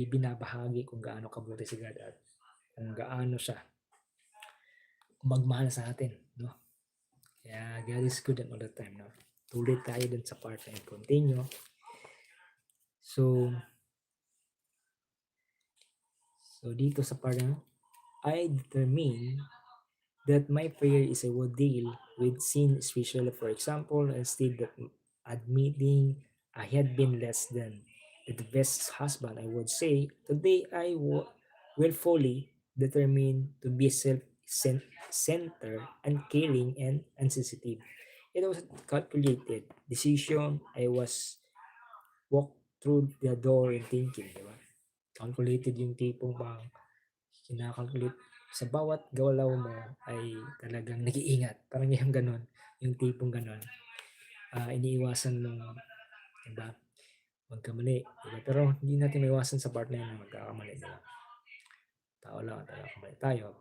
ibinabahagi kung gaano kabuti si God at kung gaano siya magmahal sa atin, no? Kaya God is good all the time, no? Tuloy tayo dun sa part and continue. So dito sa part na, I determine that my prayer is I would deal with sin, especially for example, instead of admitting I had been less than the best husband, I would say, today I will fully determine to be self-centered, uncaring, and sensitive. It was a calculated decision. I was walked through the door and thinking, di ba? Calculated yung tipong bang kinakalculate sa bawat galaw mo ay talagang nag-iingat. Parang yung ganon, yung tipong ganon. Iniiwasan mo, diba? Magkamali. Diba? Pero hindi natin maiwasan sa part na yun na magkakamali. Diba? Tao lang at nagkakamali tayo.